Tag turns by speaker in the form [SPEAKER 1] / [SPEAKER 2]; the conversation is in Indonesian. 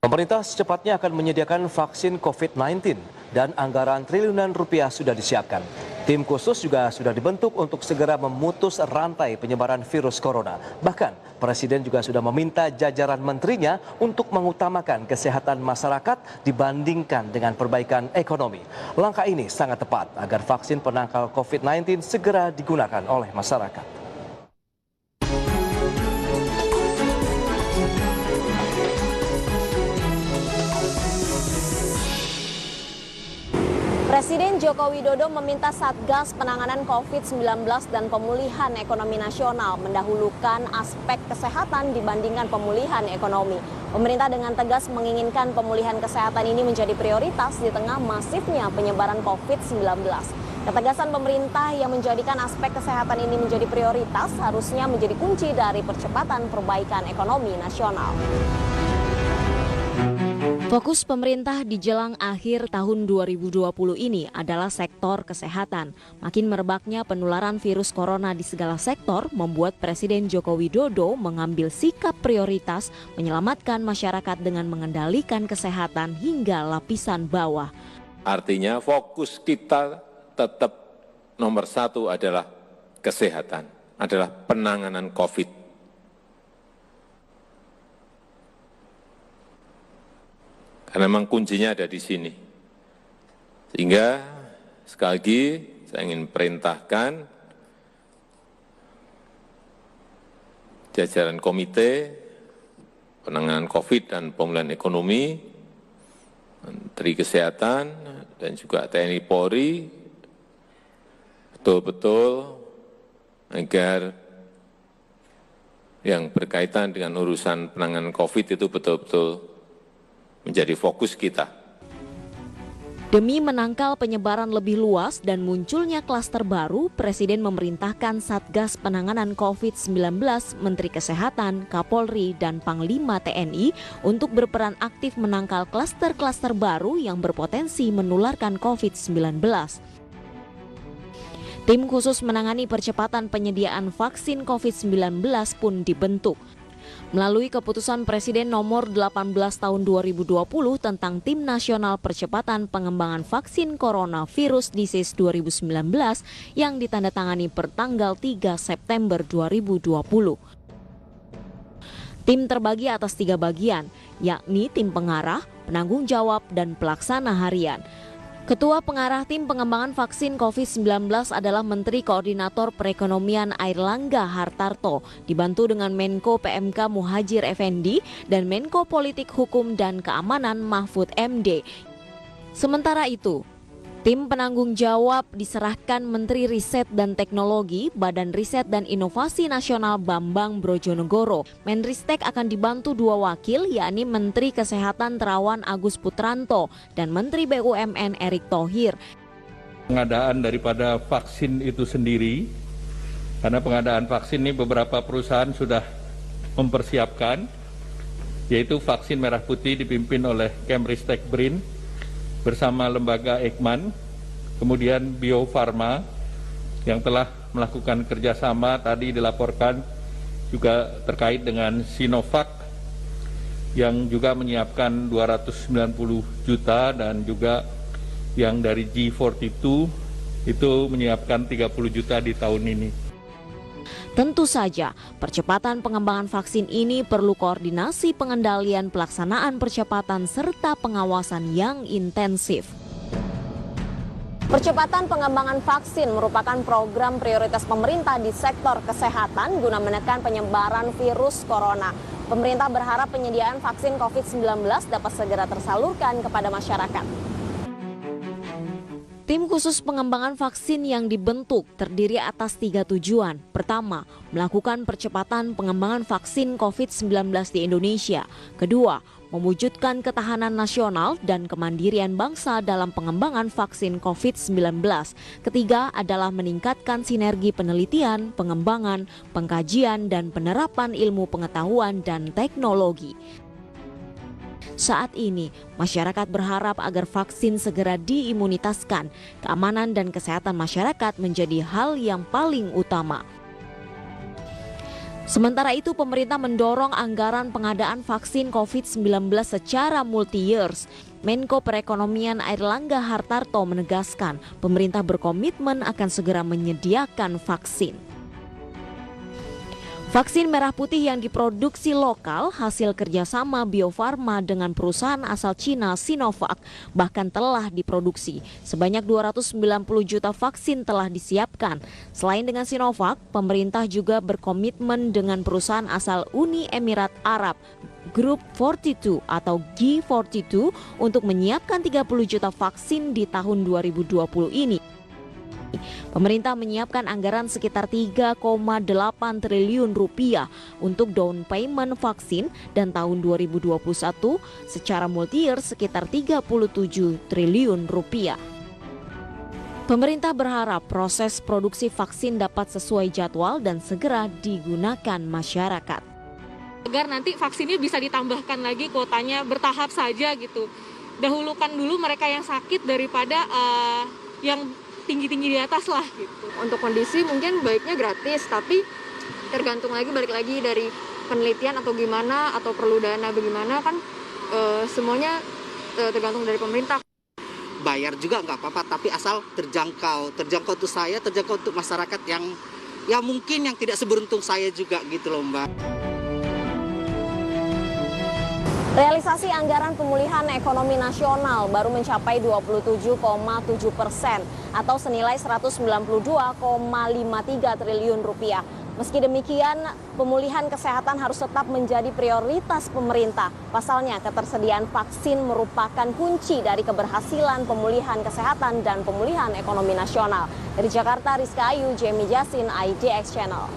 [SPEAKER 1] Pemerintah secepatnya akan menyediakan vaksin COVID-19 dan anggaran triliunan rupiah sudah disiapkan. Tim khusus juga sudah dibentuk untuk segera memutus rantai penyebaran virus corona. Bahkan Presiden juga sudah meminta jajaran menterinya untuk mengutamakan kesehatan masyarakat dibandingkan dengan perbaikan ekonomi. Langkah ini sangat tepat agar vaksin penangkal COVID-19 segera digunakan oleh masyarakat.
[SPEAKER 2] Presiden Joko Widodo meminta Satgas Penanganan COVID-19 dan Pemulihan Ekonomi Nasional mendahulukan aspek kesehatan dibandingkan pemulihan ekonomi. Pemerintah dengan tegas menginginkan pemulihan kesehatan ini menjadi prioritas di tengah masifnya penyebaran COVID-19. Ketegasan pemerintah yang menjadikan aspek kesehatan ini menjadi prioritas harusnya menjadi kunci dari percepatan perbaikan ekonomi nasional. Fokus pemerintah di jelang akhir tahun 2020 ini adalah sektor kesehatan. Makin merebaknya penularan virus corona di segala sektor membuat Presiden Joko Widodo mengambil sikap prioritas menyelamatkan masyarakat dengan mengendalikan kesehatan hingga lapisan bawah.
[SPEAKER 3] Artinya fokus kita tetap nomor satu adalah kesehatan, adalah penanganan COVID. Karena memang kuncinya ada di sini. Sehingga sekali lagi saya ingin perintahkan jajaran Komite Penanganan COVID dan Pemulihan Ekonomi, Menteri Kesehatan dan juga TNI Polri betul-betul agar yang berkaitan dengan urusan penanganan COVID itu betul-betul menjadi fokus kita.
[SPEAKER 2] Demi menangkal penyebaran lebih luas dan munculnya klaster baru, Presiden memerintahkan Satgas Penanganan COVID-19, Menteri Kesehatan, Kapolri, dan Panglima TNI untuk berperan aktif menangkal klaster-klaster baru yang berpotensi menularkan COVID-19. Tim khusus menangani percepatan penyediaan vaksin COVID-19 pun dibentuk. Melalui keputusan Presiden nomor 18 tahun 2020 tentang Tim Nasional Percepatan Pengembangan Vaksin Coronavirus Disease 2019 yang ditandatangani per tanggal 3 September 2020. Tim terbagi atas 3 bagian, yakni tim pengarah, penanggung jawab, dan pelaksana harian. Ketua Pengarah Tim Pengembangan Vaksin COVID-19 adalah Menteri Koordinator Perekonomian Airlangga Hartarto, dibantu dengan Menko PMK Muhadjir Effendi dan Menko Politik Hukum dan Keamanan Mahfud MD. Sementara itu, tim penanggung jawab diserahkan Menteri Riset dan Teknologi, Badan Riset dan Inovasi Nasional Bambang Brojonegoro. Menristek akan dibantu 2 wakil, yakni Menteri Kesehatan Terawan Agus Putranto dan Menteri BUMN Erick Thohir.
[SPEAKER 4] Pengadaan daripada vaksin itu sendiri, karena pengadaan vaksin ini beberapa perusahaan sudah mempersiapkan, yaitu vaksin merah putih dipimpin oleh Kemristek BRIN, bersama lembaga Eijkman, kemudian Bio Farma yang telah melakukan kerjasama tadi dilaporkan juga terkait dengan Sinovac yang juga menyiapkan 290 juta dan juga yang dari G42 itu menyiapkan 30 juta di tahun ini.
[SPEAKER 2] Tentu saja, percepatan pengembangan vaksin ini perlu koordinasi pengendalian pelaksanaan percepatan serta pengawasan yang intensif. Percepatan pengembangan vaksin merupakan program prioritas pemerintah di sektor kesehatan guna menekan penyebaran virus corona. Pemerintah berharap penyediaan vaksin COVID-19 dapat segera tersalurkan kepada masyarakat. Tim khusus pengembangan vaksin yang dibentuk terdiri atas 3 tujuan. Pertama, melakukan percepatan pengembangan vaksin COVID-19 di Indonesia. Kedua, mewujudkan ketahanan nasional dan kemandirian bangsa dalam pengembangan vaksin COVID-19. Ketiga adalah meningkatkan sinergi penelitian, pengembangan, pengkajian, dan penerapan ilmu pengetahuan dan teknologi. Saat ini, masyarakat berharap agar vaksin segera diimunitaskan. Keamanan dan kesehatan masyarakat menjadi hal yang paling utama. Sementara itu, pemerintah mendorong anggaran pengadaan vaksin COVID-19 secara multi-years. Menko Perekonomian Airlangga Hartarto menegaskan pemerintah berkomitmen akan segera menyediakan vaksin. Vaksin merah putih yang diproduksi lokal hasil kerjasama Bio Farma dengan perusahaan asal Cina Sinovac bahkan telah diproduksi. Sebanyak 290 juta vaksin telah disiapkan. Selain dengan Sinovac, pemerintah juga berkomitmen dengan perusahaan asal Uni Emirat Arab, Group 42 atau G42 untuk menyiapkan 30 juta vaksin di tahun 2020 ini. Pemerintah menyiapkan anggaran sekitar 3,8 triliun rupiah untuk down payment vaksin dan tahun 2021 secara multi-year sekitar 37 triliun rupiah. Pemerintah berharap proses produksi vaksin dapat sesuai jadwal dan segera digunakan masyarakat.
[SPEAKER 5] Agar nanti vaksinnya bisa ditambahkan lagi kuotanya bertahap saja gitu. Dahulukan dulu mereka yang sakit daripada yang tinggi-tinggi di atas lah gitu.
[SPEAKER 6] Untuk kondisi mungkin baiknya gratis, tapi tergantung balik lagi dari penelitian atau gimana, atau perlu dana bagaimana kan, semuanya tergantung dari pemerintah.
[SPEAKER 7] Bayar juga nggak apa-apa, tapi asal terjangkau untuk saya, terjangkau untuk masyarakat yang ya mungkin yang tidak seberuntung saya juga gitu loh Mbak.
[SPEAKER 8] Realisasi anggaran pemulihan ekonomi nasional baru mencapai 27,7% atau senilai 192,53 triliun rupiah. Meski demikian, pemulihan kesehatan harus tetap menjadi prioritas pemerintah. Pasalnya, ketersediaan vaksin merupakan kunci dari keberhasilan pemulihan kesehatan dan pemulihan ekonomi nasional. Dari Jakarta, Rizka Ayu, Jamie Jasin, IDX Channel.